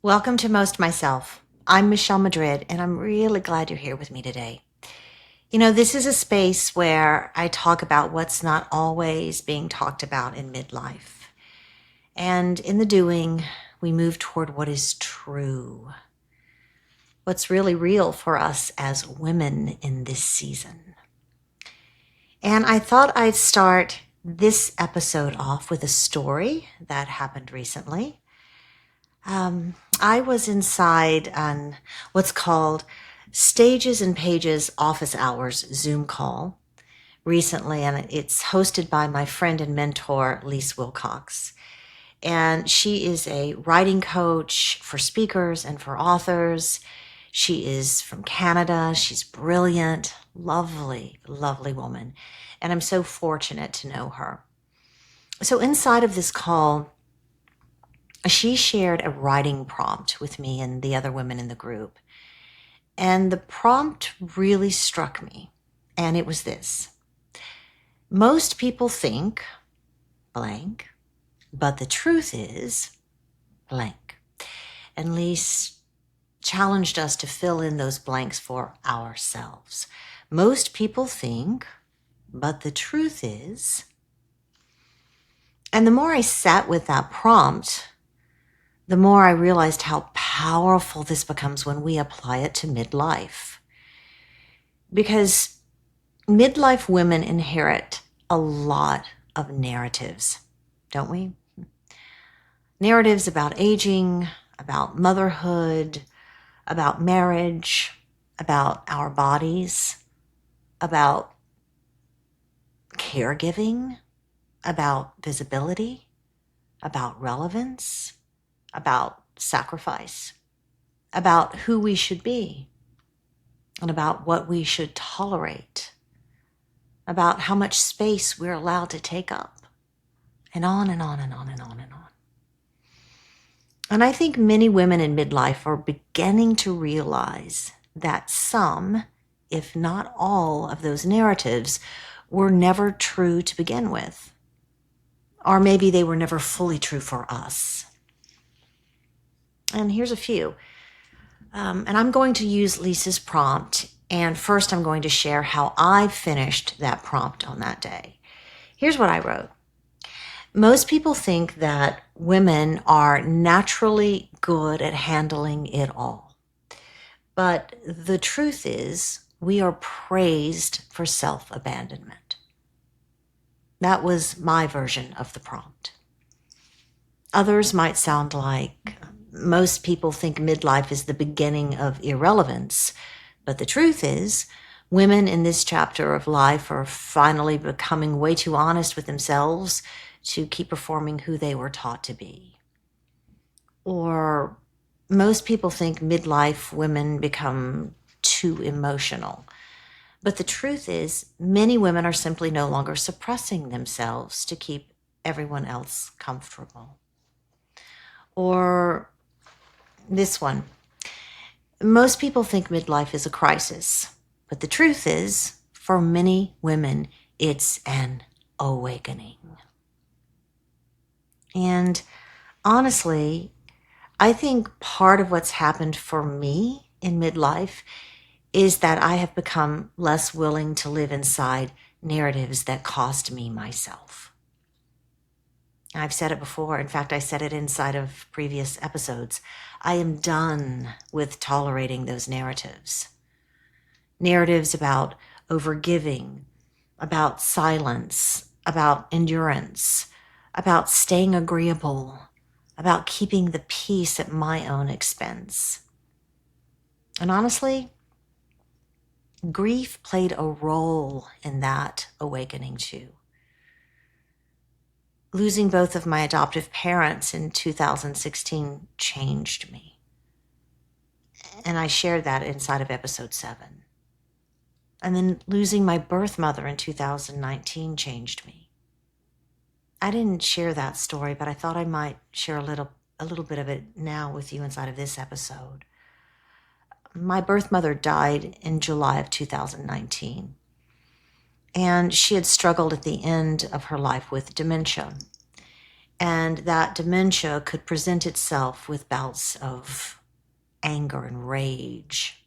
Welcome to Most Myself. I'm Michelle Madrid, and I'm really glad you're here with me today. This is a space where I talk about what's not always being talked about in midlife. And in the doing, we move toward what is true, what's really real for us as women in this season. And I thought I'd start this episode off with a story that happened recently. I was inside on what's called Stages and Pages Office Hours Zoom call recently, and it's hosted by my friend and mentor, Lise Wilcox. And she is a writing coach for speakers and for authors. She is from Canada. She's brilliant, lovely, lovely woman. And I'm so fortunate to know her. So inside of this call, she shared a writing prompt with me and the other women in the group. And the prompt really struck me. And it was this: most people think blank, but the truth is blank. And Lise challenged us to fill in those blanks for ourselves. Most people think, but the truth is. And the more I sat with that prompt, the more I realized how powerful this becomes when we apply it to midlife. Because midlife women inherit a lot of narratives, don't we? Narratives about aging, about motherhood, about marriage, about our bodies, about caregiving, about visibility, about relevance, about sacrifice, about who we should be, and about what we should tolerate, about how much space we're allowed to take up, and on and on and on and on and on. And I think many women in midlife are beginning to realize that some, if not all, of those narratives were never true to begin with. Or maybe they were never fully true for us. And here's a few. And I'm going to use Lisa's prompt. And first, I'm going to share how I finished that prompt on that day. Here's what I wrote. Most people think that women are naturally good at handling it all. But the truth is, we are praised for self-abandonment. That was my version of the prompt. Others might sound like, most people think midlife is the beginning of irrelevance, but the truth is, women in this chapter of life are finally becoming way too honest with themselves to keep performing who they were taught to be. Or most people think midlife women become too emotional, but the truth is, many women are simply no longer suppressing themselves to keep everyone else comfortable. Or this one. Most people think midlife is a crisis, but the truth is, for many women, it's an awakening. And honestly, I think part of what's happened for me in midlife is that I have become less willing to live inside narratives that cost me myself. I've said it before. In fact, I said it inside of previous episodes. I am done with tolerating those narratives. Narratives about overgiving, about silence, about endurance, about staying agreeable, about keeping the peace at my own expense. And honestly, grief played a role in that awakening too. Losing both of my adoptive parents in 2016 changed me. And I shared that inside of episode 7. And then losing my birth mother in 2019 changed me. I didn't share that story, but I thought I might share a little bit of it now with you inside of this episode. My birth mother died in July of 2019. And she had struggled at the end of her life with dementia. and that dementia could present itself with bouts of anger and rage.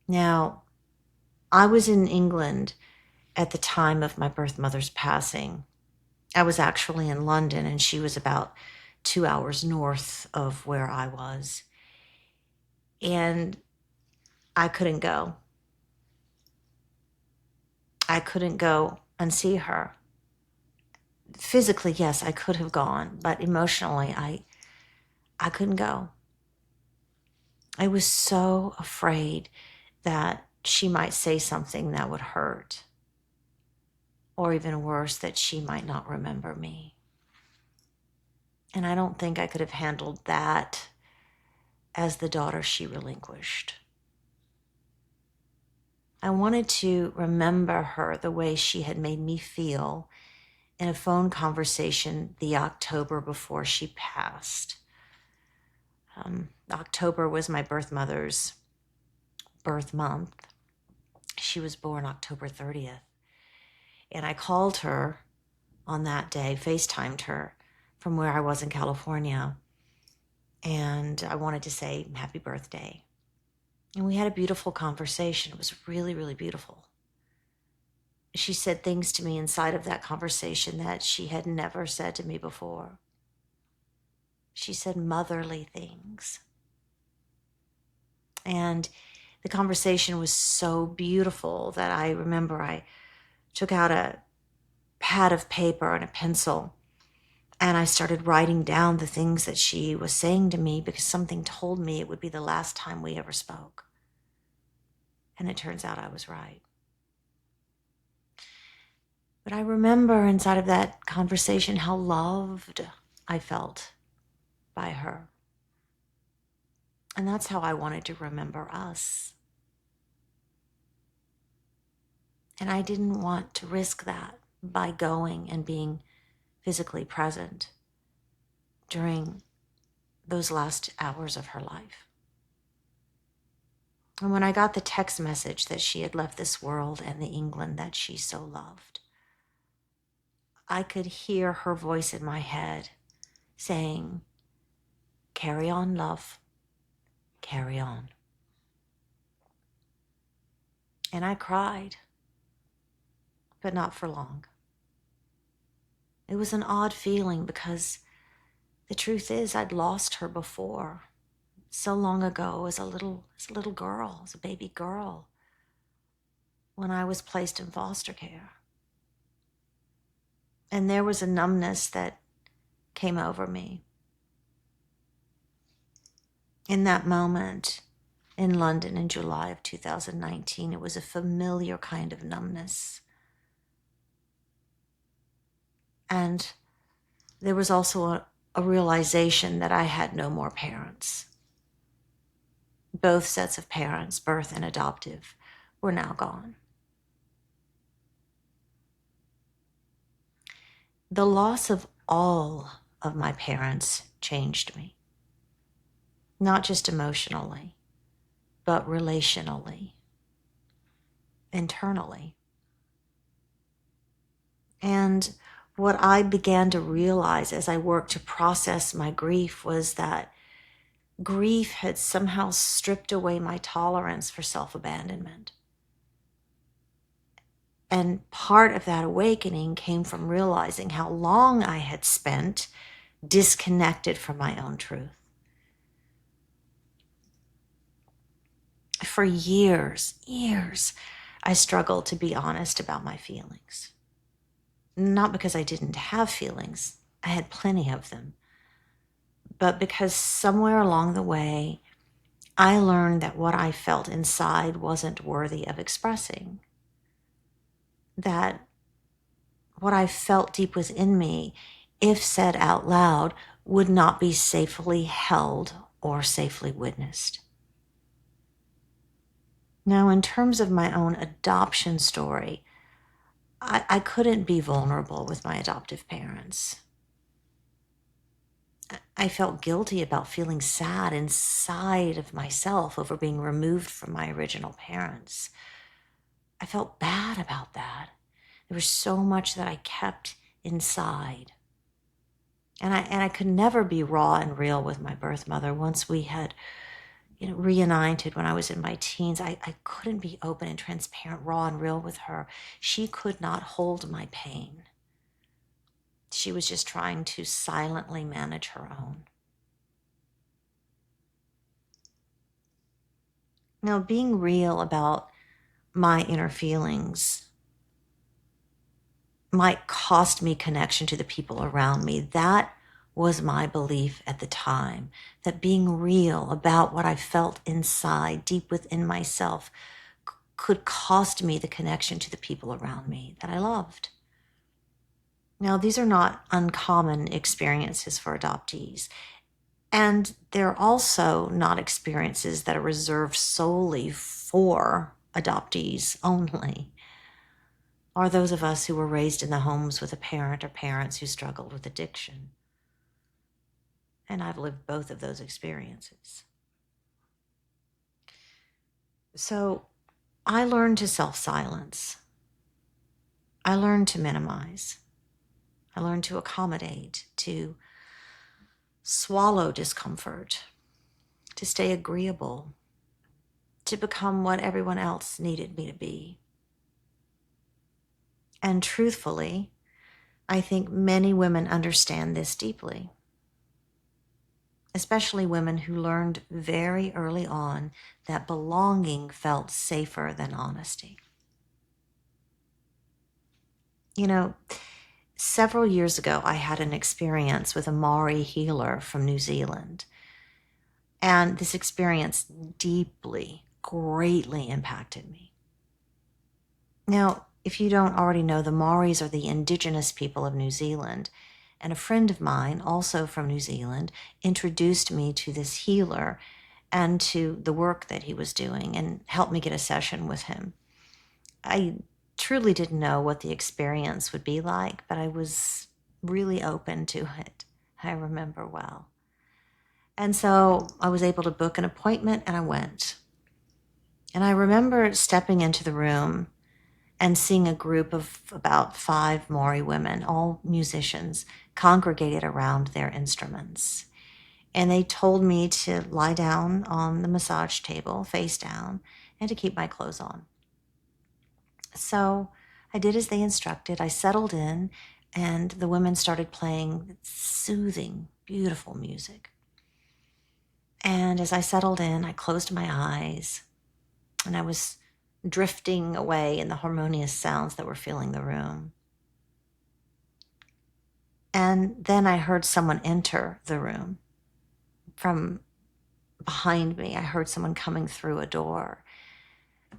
Now, I was in England at the time of my birth mother's passing. I was actually in London, and she was about 2 hours north of where I was. And I couldn't go. I couldn't go and see her. Physically, yes, I could have gone, but emotionally, I couldn't go. I was so afraid that she might say something that would hurt, or even worse, that she might not remember me. And I don't think I could have handled that as the daughter she relinquished. I wanted to remember her the way she had made me feel in a phone conversation the October before she passed. October was my birth mother's birth month. She was born October 30th. And I called her on that day, FaceTimed her from where I was in California. And I wanted to say happy birthday. And we had a beautiful conversation. It was really, really beautiful. She said things to me inside of that conversation that she had never said to me before. She said motherly things. And the conversation was so beautiful that I remember I took out a pad of paper and a pencil, and I started writing down the things that she was saying to me, because something told me it would be the last time we ever spoke. And it turns out I was right. But I remember inside of that conversation how loved I felt by her. And that's how I wanted to remember us. And I didn't want to risk that by going and being physically present during those last hours of her life. And when I got the text message that she had left this world and the England that she so loved, I could hear her voice in my head saying, "Carry on, love, carry on." And I cried, but not for long. It was an odd feeling because the truth is I'd lost her before, so long ago, as a little girl, as a baby girl, when I was placed in foster care. And there was a numbness that came over me. In that moment in London in July of 2019, it was a familiar kind of numbness. And there was also a realization that I had no more parents. Both sets of parents, birth and adoptive, were now gone. The loss of all of my parents changed me. Not just emotionally, but relationally, internally. And what I began to realize as I worked to process my grief was that grief had somehow stripped away my tolerance for self-abandonment. And part of that awakening came from realizing how long I had spent disconnected from my own truth. For years, I struggled to be honest about my feelings. Not because I didn't have feelings, I had plenty of them, but because somewhere along the way, I learned that what I felt inside wasn't worthy of expressing. That what I felt deep within me, if said out loud, would not be safely held or safely witnessed. Now, in terms of my own adoption story, I couldn't be vulnerable with my adoptive parents. I felt guilty about feeling sad inside of myself over being removed from my original parents. I felt bad about that. There was so much that I kept inside. And I could never be raw and real with my birth mother. Once we had, reunited when I was in my teens, I couldn't be open and transparent, raw and real with her. She could not hold my pain. She was just trying to silently manage her own. Now, being real about my inner feelings might cost me connection to the people around me. That was my belief at the time, that being real about what I felt inside, deep within myself, could cost me the connection to the people around me that I loved. Now, these are not uncommon experiences for adoptees. And they're also not experiences that are reserved solely for adoptees only, or those of us who were raised in the homes with a parent or parents who struggled with addiction. And I've lived both of those experiences. So I learned to self-silence. I learned to minimize. I learned to accommodate, to swallow discomfort, to stay agreeable, to become what everyone else needed me to be. And truthfully, I think many women understand this deeply, especially women who learned very early on that belonging felt safer than honesty. Several years ago, I had an experience with a Māori healer from New Zealand. And this experience deeply, greatly impacted me. Now, if you don't already know, the Māoris are the indigenous people of New Zealand. And a friend of mine, also from New Zealand, introduced me to this healer and to the work that he was doing and helped me get a session with him. I truly didn't know what the experience would be like, but I was really open to it. I remember well. And so I was able to book an appointment and I went. And I remember stepping into the room and seeing a group of about 5 Māori women, all musicians, congregated around their instruments. And they told me to lie down on the massage table, face down, and to keep my clothes on. So I did as they instructed. I settled in, and the women started playing soothing, beautiful music. And as I settled in, I closed my eyes, and I was drifting away in the harmonious sounds that were filling the room. And then I heard someone enter the room from behind me. I heard someone coming through a door.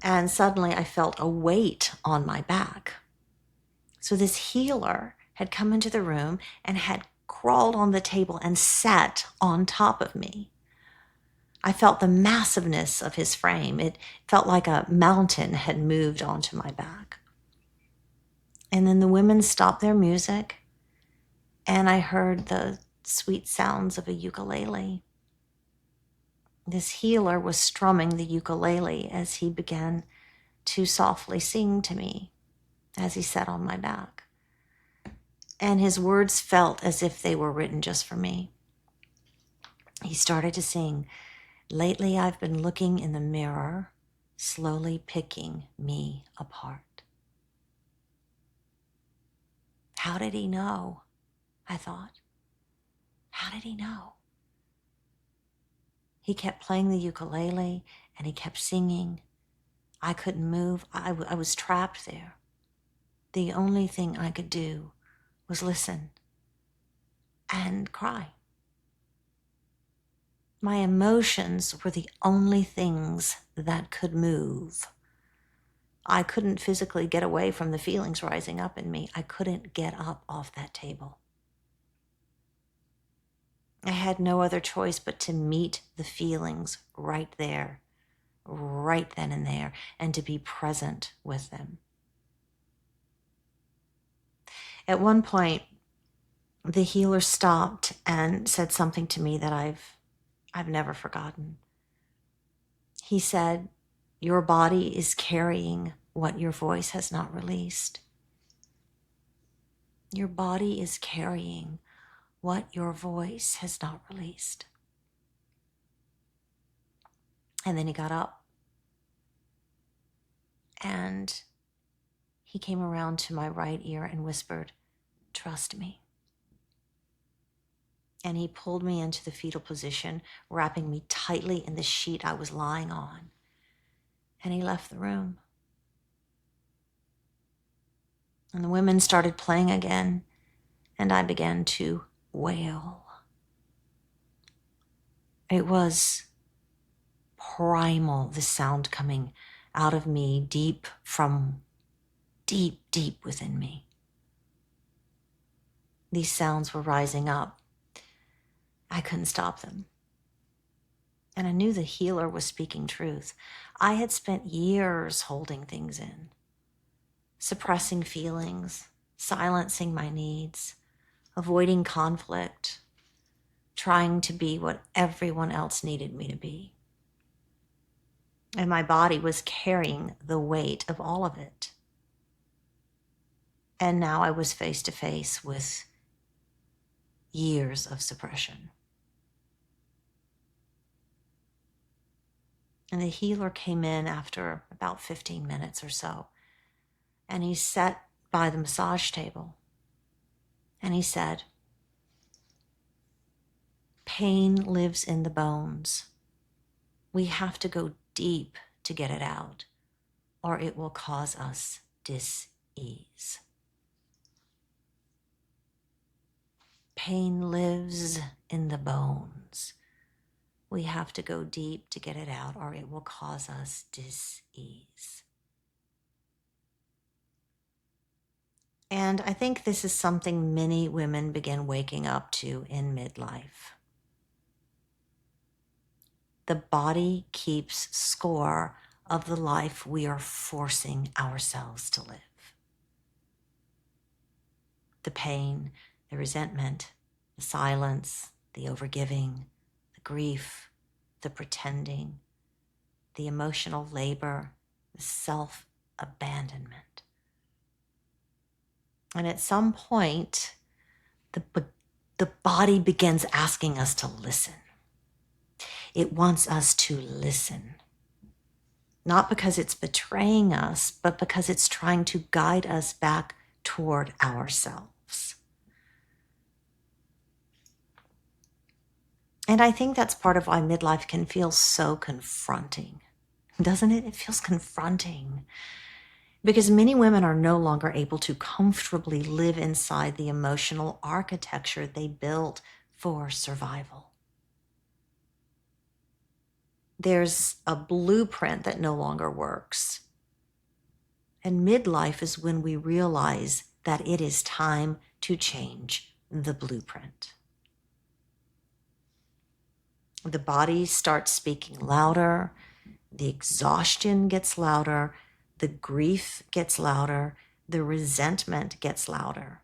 And suddenly I felt a weight on my back. So this healer had come into the room and had crawled on the table and sat on top of me. I felt the massiveness of his frame. It felt like a mountain had moved onto my back. And then the women stopped their music, and I heard the sweet sounds of a ukulele. This healer was strumming the ukulele as he began to softly sing to me as he sat on my back. And his words felt as if they were written just for me. He started to sing, "Lately I've been looking in the mirror, slowly picking me apart." How did he know? I thought. How did he know? He kept playing the ukulele and he kept singing. I couldn't move. I was trapped there. The only thing I could do was listen and cry. My emotions were the only things that could move. I couldn't physically get away from the feelings rising up in me. I couldn't get up off that table. I had no other choice but to meet the feelings right there, right then and there, and to be present with them. At one point, the healer stopped and said something to me that I've never forgotten. He said, "Your body is carrying what your voice has not released. Your body is carrying what your voice has not released. And then he got up and he came around to my right ear and whispered, "Trust me." And he pulled me into the fetal position, wrapping me tightly in the sheet I was lying on. And he left the room. And the women started playing again, and I began to wail. It was primal, the sound coming out of me deep from deep within me. These sounds were rising up. I couldn't stop them. And I knew the healer was speaking truth. I had spent years holding things in, suppressing feelings, silencing my needs, avoiding conflict, trying to be what everyone else needed me to be. And my body was carrying the weight of all of it. And now I was face to face with years of suppression. And the healer came in after about 15 minutes or so, and he sat by the massage table, and he said, "Pain lives in the bones. We have to go deep to get it out, or it will cause us dis-ease. Pain lives in the bones. We have to go deep to get it out, or it will cause us dis-ease." And I think this is something many women begin waking up to in midlife. The body keeps score of the life we are forcing ourselves to live. The pain, the resentment, the silence, the overgiving, the grief, the pretending, the emotional labor, the self-abandonment. And at some point, the body begins asking us to listen. It wants us to listen. Not because it's betraying us, but because it's trying to guide us back toward ourselves. And I think that's part of why midlife can feel so confronting, doesn't it? It feels confronting because many women are no longer able to comfortably live inside the emotional architecture they built for survival. There's a blueprint that no longer works. And midlife is when we realize that it is time to change the blueprint. The body starts speaking louder, the exhaustion gets louder, the grief gets louder, the resentment gets louder,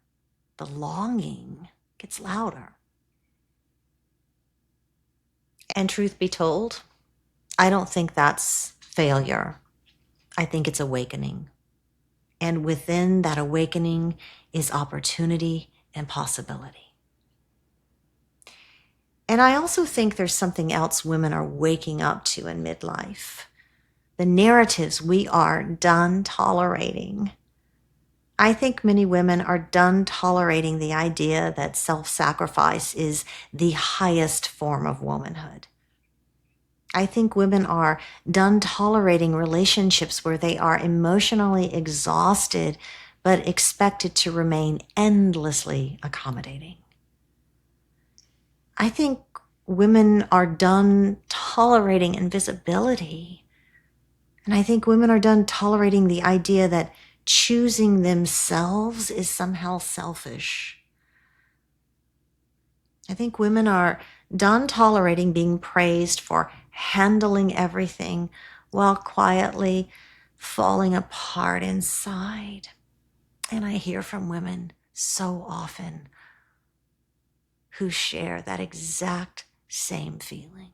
the longing gets louder. And truth be told, I don't think that's failure. I think it's awakening. And within that awakening is opportunity and possibility. And I also think there's something else women are waking up to in midlife. The narratives we are done tolerating. I think many women are done tolerating the idea that self-sacrifice is the highest form of womanhood. I think women are done tolerating relationships where they are emotionally exhausted but expected to remain endlessly accommodating. I think women are done tolerating invisibility. And I think women are done tolerating the idea that choosing themselves is somehow selfish. I think women are done tolerating being praised for handling everything while quietly falling apart inside. And I hear from women so often who share that exact same feeling.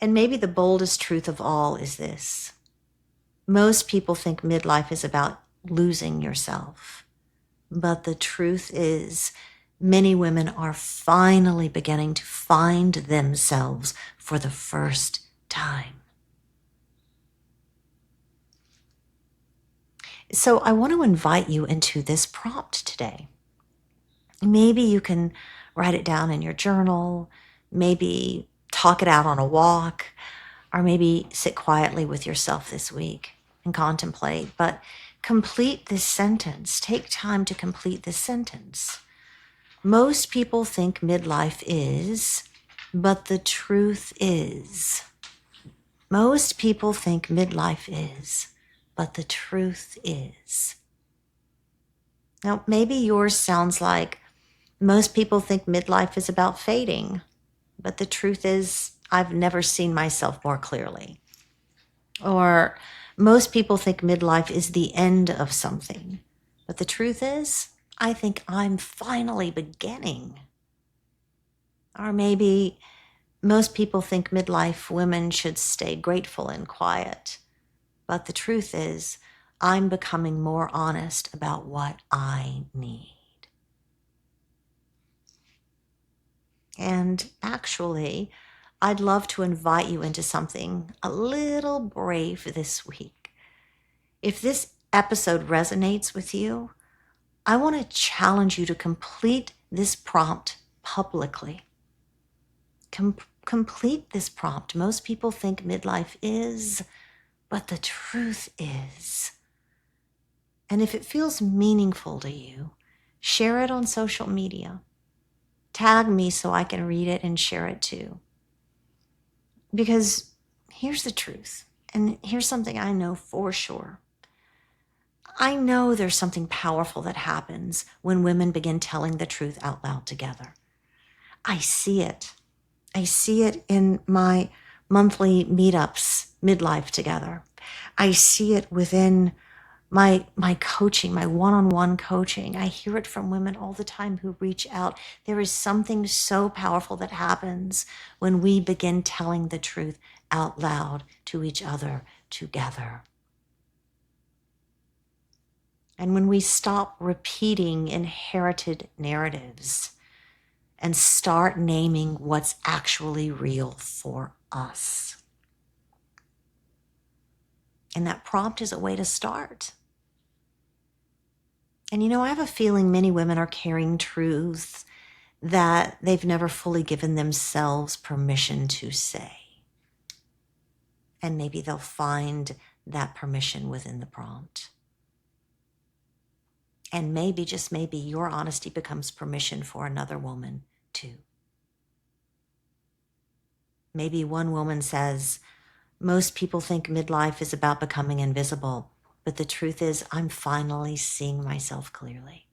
And maybe the boldest truth of all is this. Most people think midlife is about losing yourself. But the truth is, many women are finally beginning to find themselves for the first time. So I want to invite you into this prompt today. Maybe you can write it down in your journal, maybe talk it out on a walk, or maybe sit quietly with yourself this week and contemplate. But complete this sentence. Take time to complete this sentence. Most people think midlife is, but the truth is. Most people think midlife is, but the truth is. Now, maybe yours sounds like most people think midlife is about fading, but the truth is, I've never seen myself more clearly. Or most people think midlife is the end of something, but the truth is, I think I'm finally beginning. Or maybe most people think midlife women should stay grateful and quiet, but the truth is, I'm becoming more honest about what I need. And actually, I'd love to invite you into something a little brave this week. If this episode resonates with you, I want to challenge you to complete this prompt publicly. Complete this prompt. Most people think midlife is, but the truth is. And if it feels meaningful to you, share it on social media. Tag me so I can read it and share it too. Because here's the truth, and here's something I know for sure. I know there's something powerful that happens when women begin telling the truth out loud together. I see it. I see it in my monthly meetups, midlife together. I see it within my coaching, my one-on-one coaching. I hear it from women all the time who reach out. There is something so powerful that happens when we begin telling the truth out loud to each other together. And when we stop repeating inherited narratives and start naming what's actually real for us. And that prompt is a way to start. And I have a feeling many women are carrying truths that they've never fully given themselves permission to say. And maybe they'll find that permission within the prompt. And maybe, just maybe, your honesty becomes permission for another woman too. Maybe one woman says, most people think midlife is about becoming invisible, but the truth is I'm finally seeing myself clearly.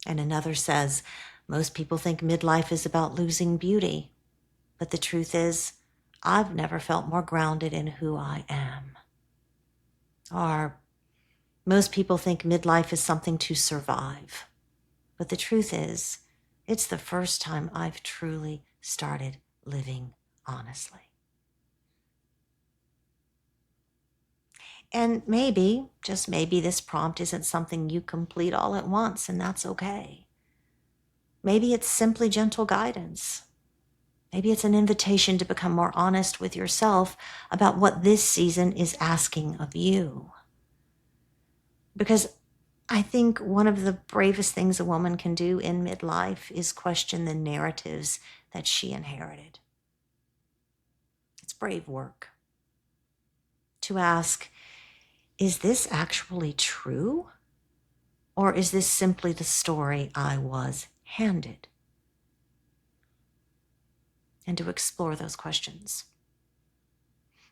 And another says, most people think midlife is about losing beauty, but the truth is I've never felt more grounded in who I am. Or most people think midlife is something to survive, but the truth is it's the first time I've truly started living honestly. And maybe, just maybe, this prompt isn't something you complete all at once, and that's okay. Maybe it's simply gentle guidance. Maybe it's an invitation to become more honest with yourself about what this season is asking of you. Because I think one of the bravest things a woman can do in midlife is question the narratives that she inherited. It's brave work to ask, is this actually true? Or is this simply the story I was handed? And to explore those questions.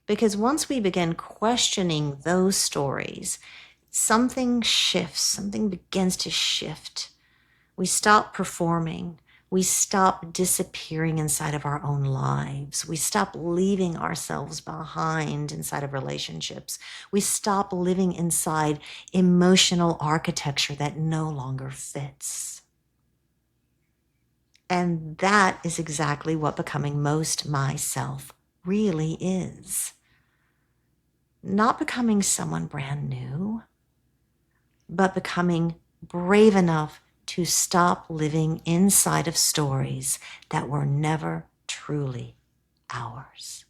Because once we begin questioning those stories, something shifts, something begins to shift. We stop performing. We stop disappearing inside of our own lives. We stop leaving ourselves behind inside of relationships. We stop living inside emotional architecture that no longer fits. And that is exactly what becoming most myself really is. Not becoming someone brand new, but becoming brave enough to stop living inside of stories that were never truly ours.